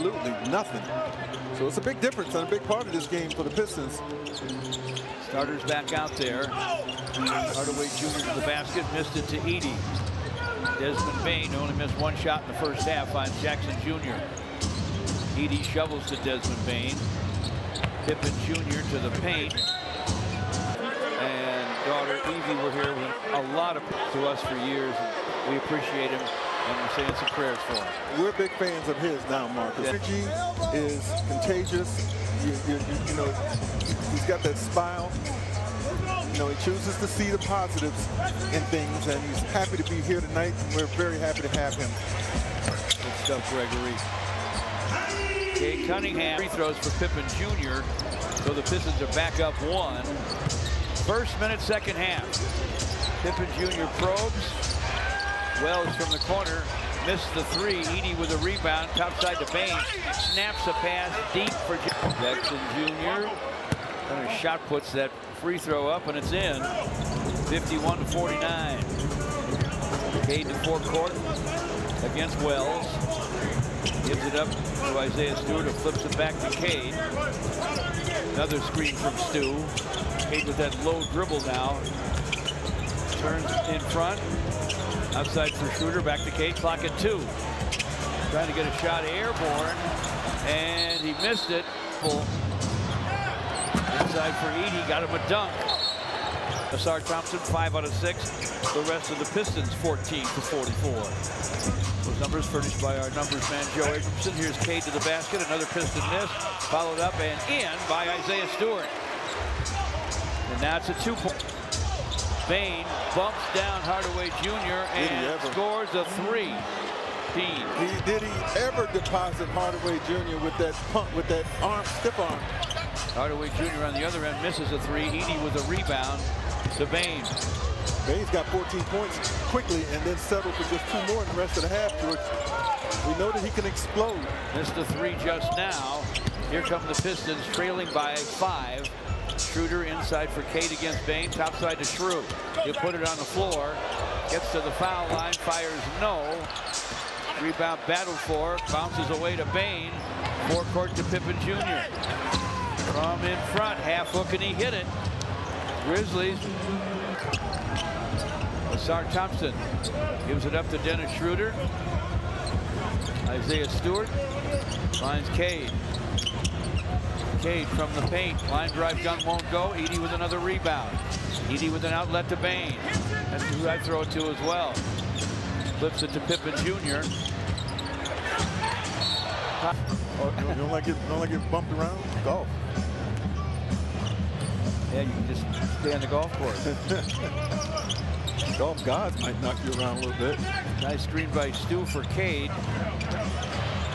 absolutely nothing. So it's a big difference and a big part of this game for the Pistons. Starters back out there. Hardaway Jr. to the basket, missed it to Edey. Desmond Bane only missed one shot in the first half, finds Jackson Jr. Edey shovels to Desmond Bane. Pippen Jr. to the paint. And daughter Evie were here with a lot of to us for years. We appreciate him, and we're saying some prayers for him. We're big fans of his now, Marcus. Yeah. Energy is contagious. You know, he's got that smile. You know, he chooses to see the positives in things, and he's happy to be here tonight, and we're very happy to have him. Good stuff, Gregory. Cade Cunningham free throws for Pippen Jr. So the Pistons are back up one. First minute, second half. Pippen Jr. probes. Wells from the corner. Missed the three. Edey with a rebound. Topside to Bane. Snaps a pass deep for Jackson Jr. And a shot puts that free throw up, and it's in. 51-49. Cade to forecourt against Wells. Gives it up to Isaiah Stewart, who flips it back to Cade. Another screen from Stu. Cade with that low dribble now. Turns in front. Outside for Schroeder, back to Cade, clock at 2. Trying to get a shot airborne, and he missed it. Inside for Edey, got him a dunk. Ausar Thompson, 5 out of 6. The rest of the Pistons, 14-44. Those numbers furnished by our numbers man, Joe Abramson. Here's Cade to the basket, another Piston miss. Followed up and in by Isaiah Stewart. And now it's a 2-point. Bane bumps down Hardaway Jr. and scores a 3. Did he ever deposit Hardaway Jr. with that pump, with that arm, stiff arm? Hardaway Jr. on the other end misses a 3. Edey with a rebound to Bane. Bane's got 14 points quickly and then settled for just 2 more in the rest of the half, George. We know that he can explode. Missed the 3 just now. Here come the Pistons trailing by 5. Schroeder inside for Cade against Bane. Topside to Schroeder. He'll put it on the floor. Gets to the foul line. Fires no. Rebound battled for. Bounces away to Bane. Forecourt to Pippen Jr. From in front. Half hook and he hit it. Grizzlies. Ausar Thompson gives it up to Dennis Schroeder. Isaiah Stewart finds Cade. Cade from the paint. Line drive gun won't go. Edey with another rebound. Edey with an outlet to Bane. That's who I throw it to as well. Flips it to Pippen Jr. Oh, you don't like it bumped around? Golf. Yeah, you can just stay on the golf course. Golf gods might knock you around a little bit. Nice screen by Stu for Cade.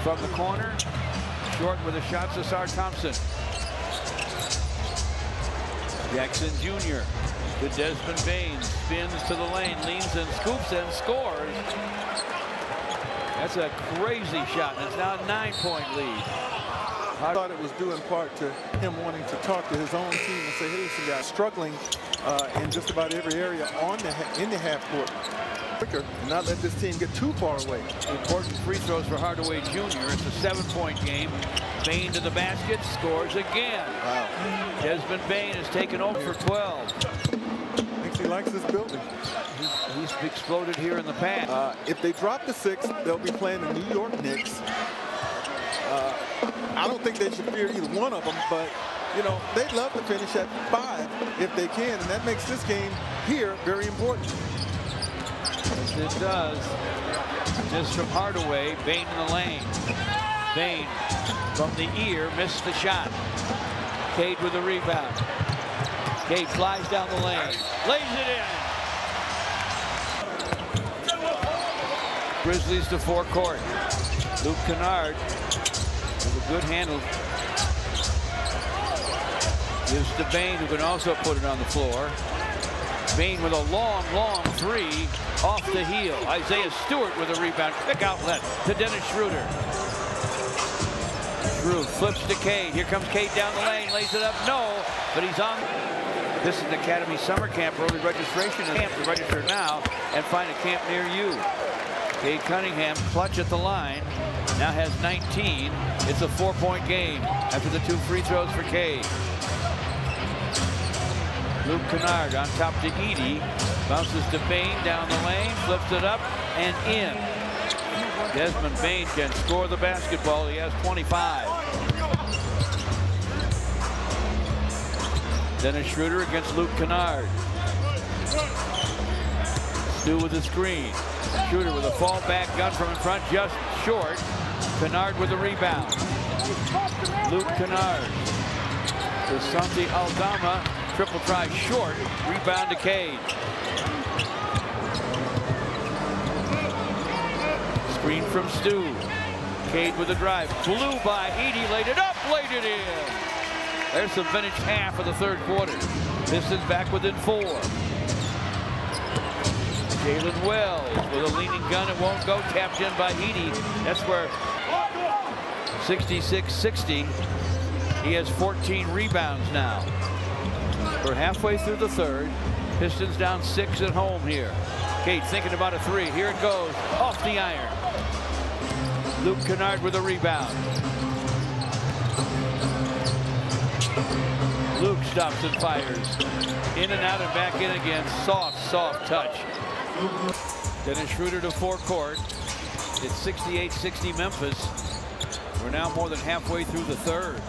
From the corner. Short with a shot to Ausar Thompson. Jackson Jr. to Desmond Bane. Spins to the lane, leans and scoops and scores. That's a crazy shot, and it's now a 9-point lead. I thought it was due in part to him wanting to talk to his own team and say, hey, listen, guys, struggling in just about every area in the half court. Quicker, and not let this team get too far away. Important free throws for Hardaway Jr. It's a 7-point game. Bane to the basket, scores again. Wow. Desmond Bane has taken over for 12. Thinks he likes this building. He's exploded here in the past. If they drop the 6, they'll be playing the New York Knicks. I don't think they should fear either one of them, but you know, they'd love to finish at 5 if they can, and that makes this game here very important. Yes, it does. Just from Hardaway, Bane in the lane. Bane from the ear, missed the shot. Cade with the rebound. Cade flies down the lane, lays it in. Grizzlies to forecourt. Luke Kennard with a good handle. Gives to Bane, who can also put it on the floor. Bane with a long, long 3 off the heel. Isaiah Stewart with a rebound. Quick outlet to Dennis Schroeder. Schroeder flips to Cade. Here comes Cade down the lane. Lays it up. No, but he's on. This is an Academy Summer Camp. Early registration is camp to register now and find a camp near you. Cade Cunningham clutch at the line. Now has 19. It's a 4-point game after the 2 free throws for Cade. Luke Kennard on top to Edey. Bounces to Bain down the lane. Flips it up and in. Desmond Bain can score the basketball. He has 25. Dennis Schroeder against Luke Kennard. Stu with a screen. Schroeder with a fallback gun from in front, just short. Kennard with a rebound. Luke Kennard to Santi Aldama. Triple try short. Rebound to Cade. Screen from Stu. Cade with a drive. Blew by Edey. Laid it up. Laid it in. There's the finished half of the 3rd quarter. Pistons back within 4. Jalen Wells with a leaning gun. It won't go. Tapped in by Edey. That's where 66-60. He has 14 rebounds now. We're halfway through the 3rd. Pistons down 6 at home here. Cade thinking about a 3. Here it goes. Off the iron. Luke Kennard with a rebound. Luke stops and fires. In and out and back in again. Soft touch. Dennis Schroeder to forecourt. It's 68-60 Memphis. We're now more than halfway through the 3rd.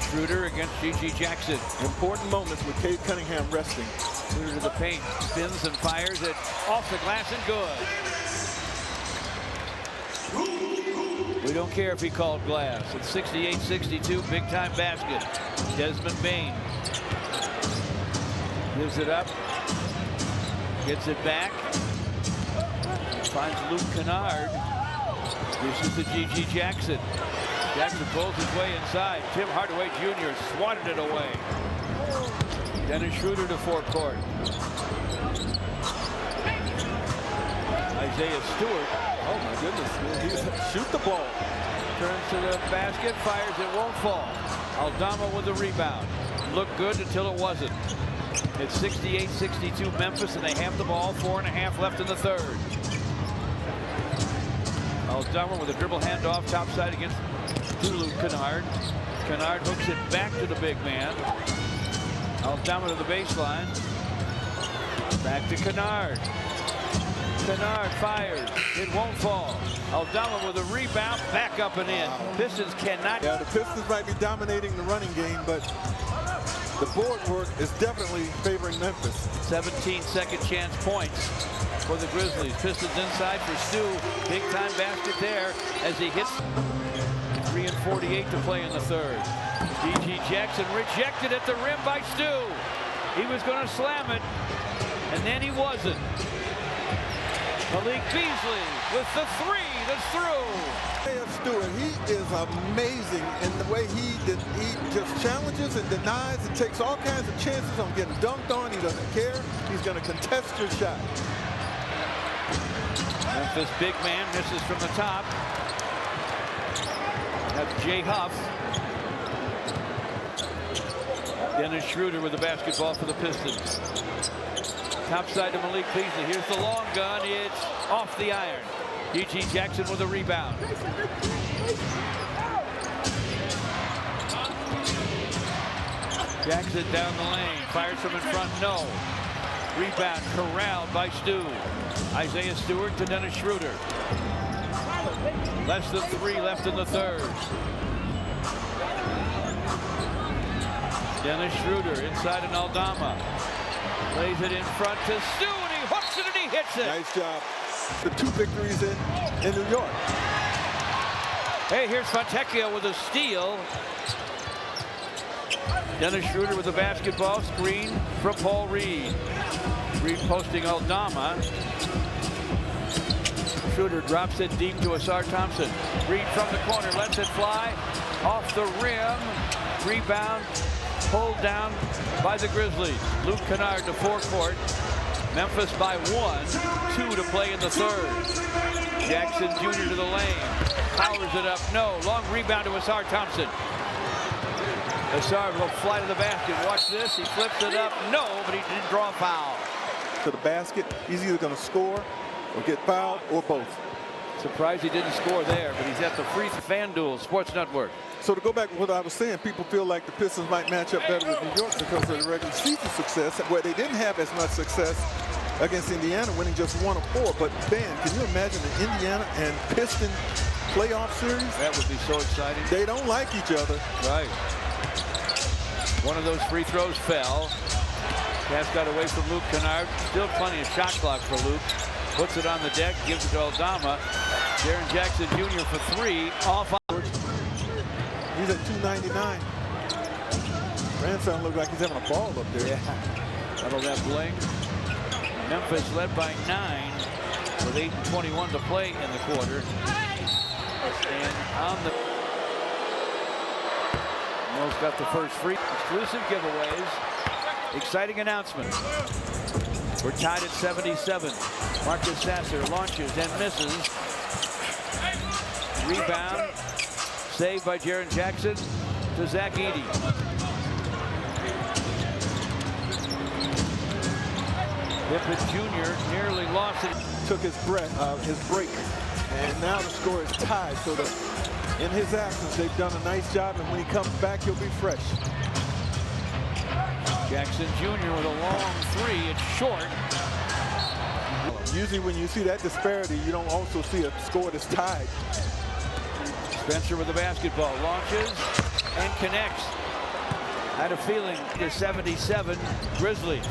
Schroeder against G.G. Jackson. Important moments with Cade Cunningham resting. Schroeder to the paint. Spins and fires it off the glass and good. We don't care if he called glass. It's 68-62, big time basket. Desmond Bain gives it up, gets it back, finds Luke Kennard. This is the G.G. Jackson. Jackson pulls his way inside. Tim Hardaway Jr. swatted it away. Dennis Schroeder to forecourt. Isaiah Stewart. Oh my goodness, shoot the ball. Turns to the basket, fires, it won't fall. Aldama with the rebound. Looked good until it wasn't. It's 68-62 Memphis, and they have the ball. 4.5 left in the 3rd. Aldama with a dribble handoff, topside against Luke Kennard. Kennard hooks it back to the big man. Aldama to the baseline. Back to Kennard. Kennard fires. It won't fall. Aldama with a rebound, back up and in. Pistons cannot. Yeah, the Pistons might be dominating the running game, but the board work is definitely favoring Memphis. 17 second chance points for the Grizzlies. Pistons inside for Stu. Big time basket there as he hits. 3:48 to play in the 3rd. G.G. Jackson rejected at the rim by Stu. He was going to slam it, and then he wasn't. Malik Beasley with the 3 that's through. Stewart, he is amazing in the way he just challenges and denies and takes all kinds of chances on getting dunked on. He doesn't care. He's going to contest your shot. Memphis big man misses from the top. That's Jay Huff. Dennis Schroeder with the basketball for the Pistons. Topside to Malik Beasley. Here's the long gun. It's off the iron. G.G. Jackson with a rebound. Jackson down the lane. Fires from in front. No. Rebound corralled by Stu. Isaiah Stewart to Dennis Schroeder. Less than 3 left in the 3rd. Dennis Schroeder inside an Aldama. Lays it in front to Stu, and he hooks it and he hits it. Nice job. The 2 victories in New York. Hey, here's Fontecchio with a steal. Dennis Schroeder with the basketball. Screen from Paul Reed. Reed posting Aldama. Schroeder drops it deep to Asar Thompson. Reed from the corner lets it fly. Off the rim. Rebound. Pulled down by the Grizzlies. Luke Kennard to forecourt. Memphis by 1. 2 to play in the 3rd. Jackson Jr. to the lane. Powers it up. No. Long rebound to Asar Thompson. Asar will fly to the basket. Watch this. He flips it up. No, but he didn't draw a foul. To the basket. He's either going to score or get fouled or both. Surprised he didn't score there, but he's at the FanDuel Sports Network. So to go back to what I was saying, people feel like the Pistons might match up better with New York because of the regular season success, where they didn't have as much success against Indiana, winning just 1 of 4. But Ben, can you imagine an Indiana and Piston playoff series? That would be so exciting. They don't like each other. Right. One of those free throws fell. Pass got away from Luke Kennard. Still plenty of shot clock for Luke. Puts it on the deck, gives it to Aldama. Jaren Jackson Jr. for 3. Off. He's at 299. Grandson looks like he's having a ball up there. Yeah. That'll that bling. Memphis led by 9 with 8:21 to play in the quarter. And on the Mills got the first free. Exclusive giveaways. Exciting announcement. We're tied at 77. Marcus Sasser launches and misses. Rebound. Saved by Jaren Jackson to Zach Edey. Pippen Jr. nearly lost it. Took his break, and now the score is tied. So in his absence, they've done a nice job, and when he comes back, he'll be fresh. Jackson Jr. with a long 3. It's short. Usually when you see that disparity, you don't also see a score that's tied. Spencer with the basketball, launches and connects. I had a feeling the 77 Grizzlies.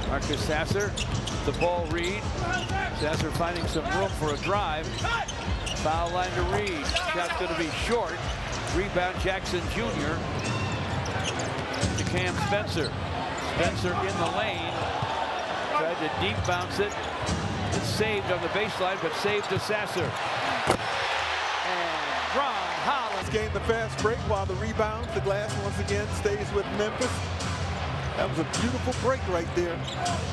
Marcus Sasser, the ball Reed. Sasser finding some room for a drive. Foul line to Reed. Shot's going to be short. Rebound Jackson Jr. to Cam Spencer. Spencer in the lane. Tried to deep bounce it. It's saved on the baseline, but saved to Sasser. And Ron Holland gained the fast break while the rebounds. The glass once again stays with Memphis. That was a beautiful break right there.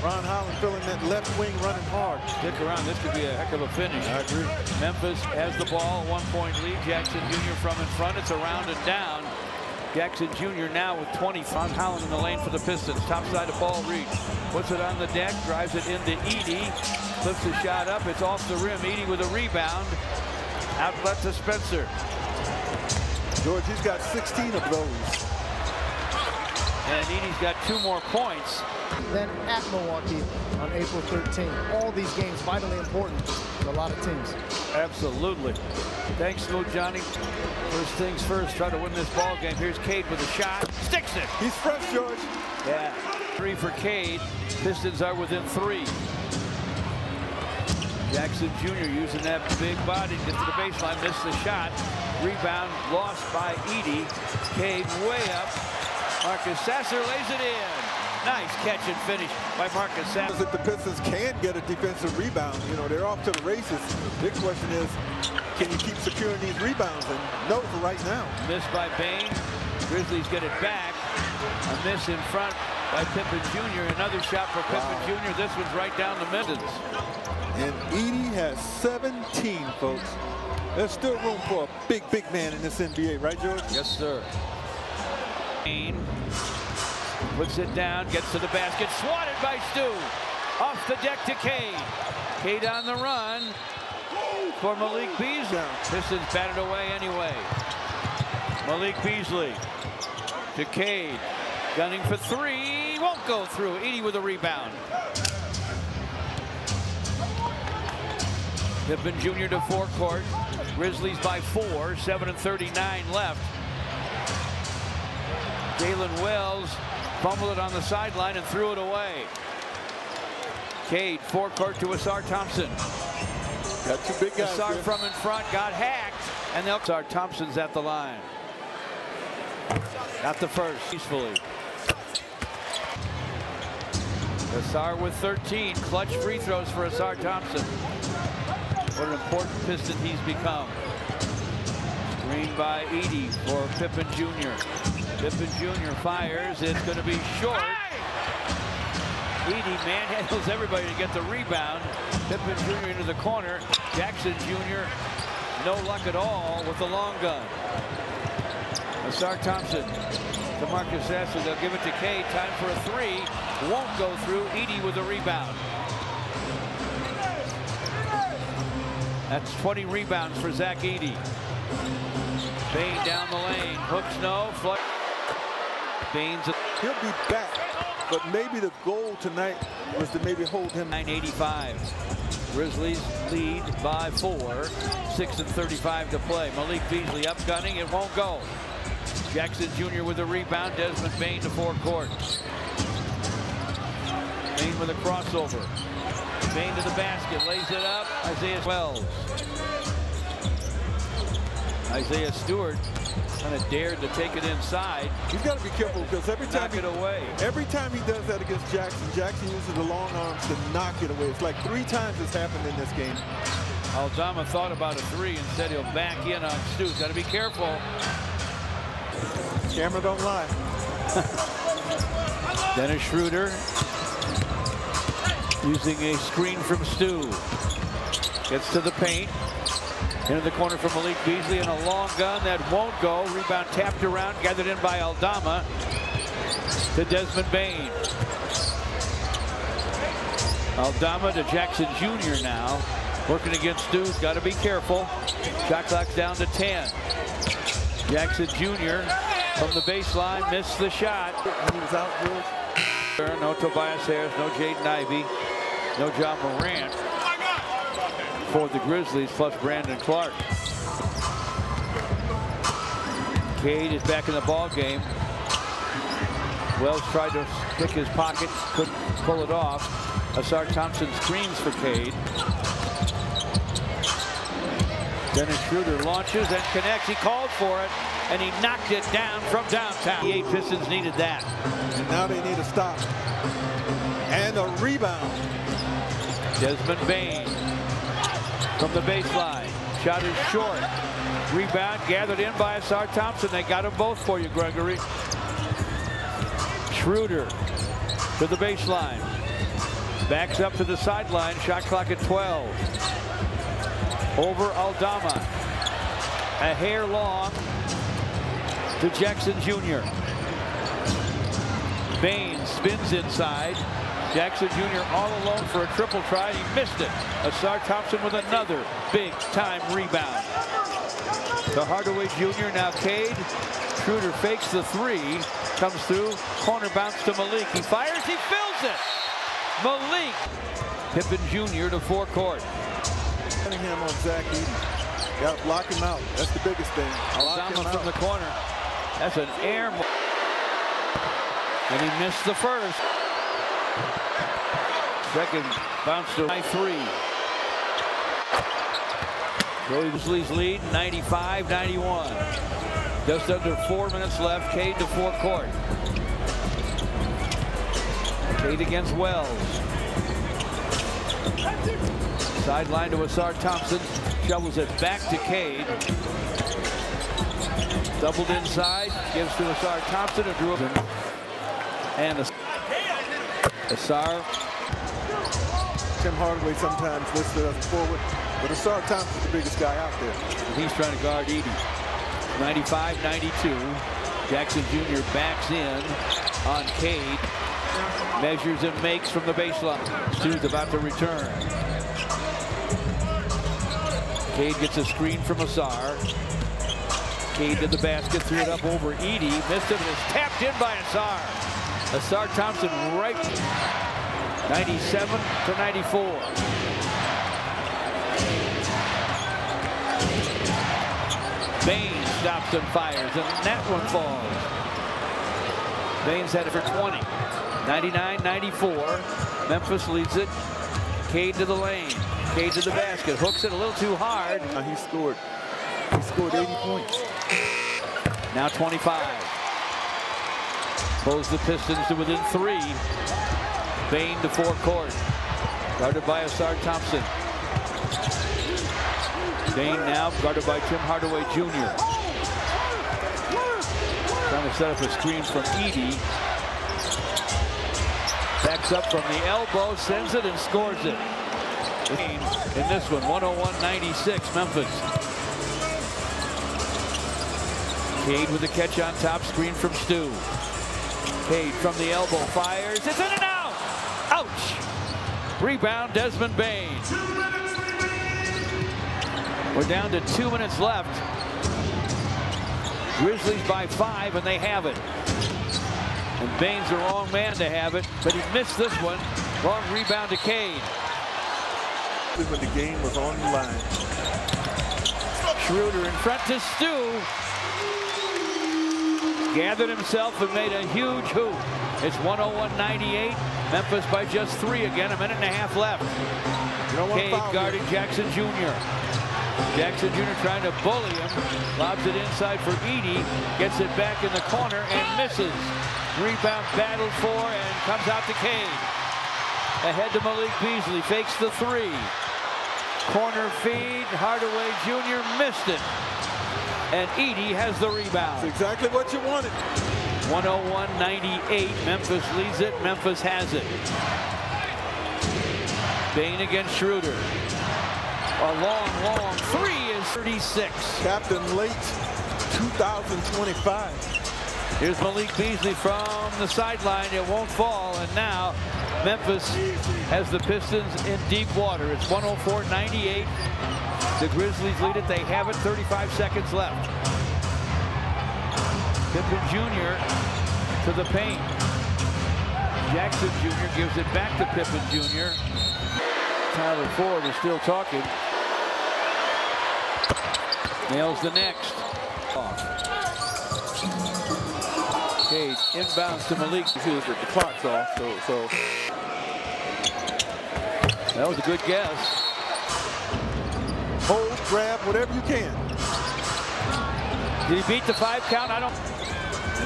Ron Holland filling that left wing, running hard. Stick around. This could be a heck of a finish. I agree. Memphis has the ball. 1-point lead. Jackson Jr. from in front. It's around and down. Jackson Jr. now with 20. Ron Holland in the lane for the Pistons. Top side of ball Reed. Puts it on the deck. Drives it into Edey. Flips the shot up. It's off the rim. Edey with a rebound. Outlet to Spencer. George, he's got 16 of those. And Edey's got 2 more points. Then at Milwaukee on April 13th. All these games vitally important to a lot of teams. Absolutely. Thanks, Smooth Johnny. First things first, try to win this ball game. Here's Cade with a shot. Sticks it. He's fresh, George. Yeah. 3 for Cade. Pistons are within 3. Jackson Jr. using that big body to get to the baseline. Missed the shot. Rebound lost by Edey. Cade way up. Marcus Sasser lays it in. Nice catch and finish by Marcus Sasser. If the Pistons can get a defensive rebound, you know, they're off to the races. Big question is, can you keep securing these rebounds? And no for right now. Missed by Bain. Grizzlies get it back. A miss in front by Pippen Jr. Another shot for Pippen Jr. This one's right down the middens. And Edey has 17, folks. There's still room for a big man in this NBA, right, George? Yes, sir. Puts it down, gets to the basket, swatted by Stu. Off the deck to Cade. Cade on the run for Malik Beasley. Pistons batted away anyway. Malik Beasley to Cade. Gunning for 3. Won't go through. Edey with a rebound. Pippen Jr. to forecourt. Grizzlies by 4. 7:39 left. Jalen Wells fumbled it on the sideline and threw it away. Cade, forecourt to Asar Thompson. Got 2 big guys. Asar from in front, got hacked, and Asar Thompson's at the line. Got the first, peacefully. Asar with 13, clutch free throws for Asar Thompson. What an important Piston he's become. Screen by Edey for Pippen Jr. Pippen Jr. fires. It's going to be short. Edey manhandles everybody to get the rebound. Pippen Jr. into the corner. Jackson Jr. no luck at all with the long gun. Asar Thompson to Marcus Sasser. They'll give it to Cade. Time for a 3. Won't go through. Edey with the rebound. That's 20 rebounds for Zach Edey. Bain down the lane. Hooks no. Bain's. He'll be back, but maybe the goal tonight was to maybe hold him. 9:85. Grizzlies lead by 4. 6:35 to play. Malik Beasley up gunning. It won't go. Jackson Jr. with a rebound. Desmond Bain to forecourt. Bain with a crossover. Bain to the basket. Lays it up. Isaiah Wells. Isaiah Stewart kind of dared to take it inside. He's got to be careful because every time Every time he does that against Jackson, Jackson uses the long arms to knock it away. It's like 3 times it's happened in this game. Aldama thought about a 3 and said he'll back in on Stu. Got to be careful. Camera don't lie. Dennis Schroeder using a screen from Stu. Gets to the paint. Into the corner for Malik Beasley and a long gun that won't go. Rebound tapped around, gathered in by Aldama to Desmond Bain. Aldama to Jackson Jr. now. Working against Stu, got to be careful. Shot clock's down to 10. Jackson Jr. from the baseline, missed the shot. He was out good. No Tobias Harris, no Jaden Ivey, no John Morant for the Grizzlies, plus Brandon Clark. Cade is back in the ball game. Wells tried to pick his pocket, couldn't pull it off. Asar Thompson screens for Cade. Dennis Schroeder launches and connects. He called for it, and he knocked it down from downtown. The 8 Pistons needed that. And now they need a stop. And a rebound. Desmond Bain from the baseline. Shot is short. Rebound gathered in by Asar Thompson. They got them both for you, Gregory. Schroeder to the baseline. Backs up to the sideline. Shot clock at 12. Over Aldama. A hair long to Jackson Jr. Bain spins inside. Jackson Jr. all alone for a triple try. He missed it. Asar Thompson with another big-time rebound. To Hardaway Jr. Now Cade. Schroeder fakes the 3. Comes through. Corner bounce to Malik. He fires. He fills it. Malik. Pippen Jr. to forecourt. Cunningham on Zach Edey. Got to block him out. That's the biggest thing. Aldama from the corner. That's an air. And he missed the first. Second bounce to 3. Grizzlies lead 95-91. Just under 4 minutes left. Cade to forecourt. Cade against Wells. Sideline to Asar Thompson. Shovels it back to Cade. Doubled inside. Gives to Asar Thompson. And drew him. And Asar. Tim Hardaway sometimes listed as forward, but Asar Thompson's the biggest guy out there. He's trying to guard Edey. 95-92. Jackson Jr. backs in on Cade. Measures and makes from the baseline. Stu's about to return. Cade gets a screen from Asar. Cade to the basket, threw it up over Edey. Missed it, and it's tapped in by Asar. Asar Thompson right. 97-94. Bain stops and fires, and that one falls. Bain's had it for 20. 99-94. Memphis leads it. Cade to the lane. Cade to the basket. Hooks it a little too hard. He scored. He scored 80 points. Now 25. Pulls the Pistons to within 3. Bain to forecourt. Guarded by Asar Thompson. Bain now guarded by Tim Hardaway Jr. Trying to set up a screen from Edey. Backs up from the elbow, sends it and scores it. In this one, 101-96, Memphis. Cade with the catch on top, screen from Stu. Cade from the elbow, fires, it's in and out! Ouch! Rebound, Desmond Bain. We're down to 2 minutes left. Grizzlies by 5, and they have it. And Bain's the wrong man to have it, but he missed this one. Long rebound to Cade. When the game was on the line. Schroeder in front to Stu. Gathered himself and made a huge hoop. It's 101-98. Memphis by just 3 again. A minute and a half left. Cade guarding Jackson Jr. Jackson Jr. trying to bully him. Lobs it inside for Edey. Gets it back in the corner and misses. Rebound battled for and comes out to Cade. Ahead to Malik Beasley. Fakes the 3. Corner feed. Hardaway Jr. missed it. And Edey has the rebound. That's exactly what you wanted. 101-98. Memphis leads it. Memphis has it. Bain against Schroeder. A long 3 is 36. Captain late 2025. Here's Malik Beasley from the sideline. It won't fall. And now Memphis has the Pistons in deep water. It's 104-98. The Grizzlies lead it. They have it. 35 seconds left. Pippen Jr. to the paint. Jackson Jr. gives it back to Pippen Jr. Tyler Ford is still talking. Nails the next. Cade inbounds to Malik. The clock's off, so. That was a good guess. Hold, grab, whatever you can. Did he beat the 5 count? I don't.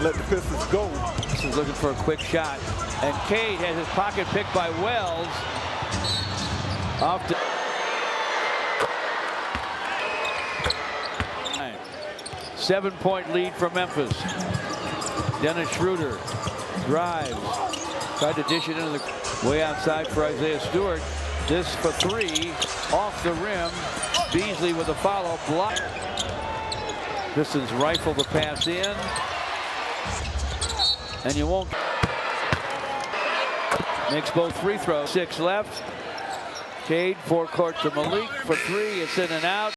Let the Pistons go. This is looking for a quick shot. And Cade has his pocket picked by Wells. Off to 7-point lead for Memphis. Dennis Schroeder drives. Tried to dish it into the way outside for Isaiah Stewart. This for 3. Off the rim. Beasley with a follow. Block. Pistons rifle the pass in. And you won't. Makes both free throws. 6 left. Cade forecourt to Malik for 3. It's in and out.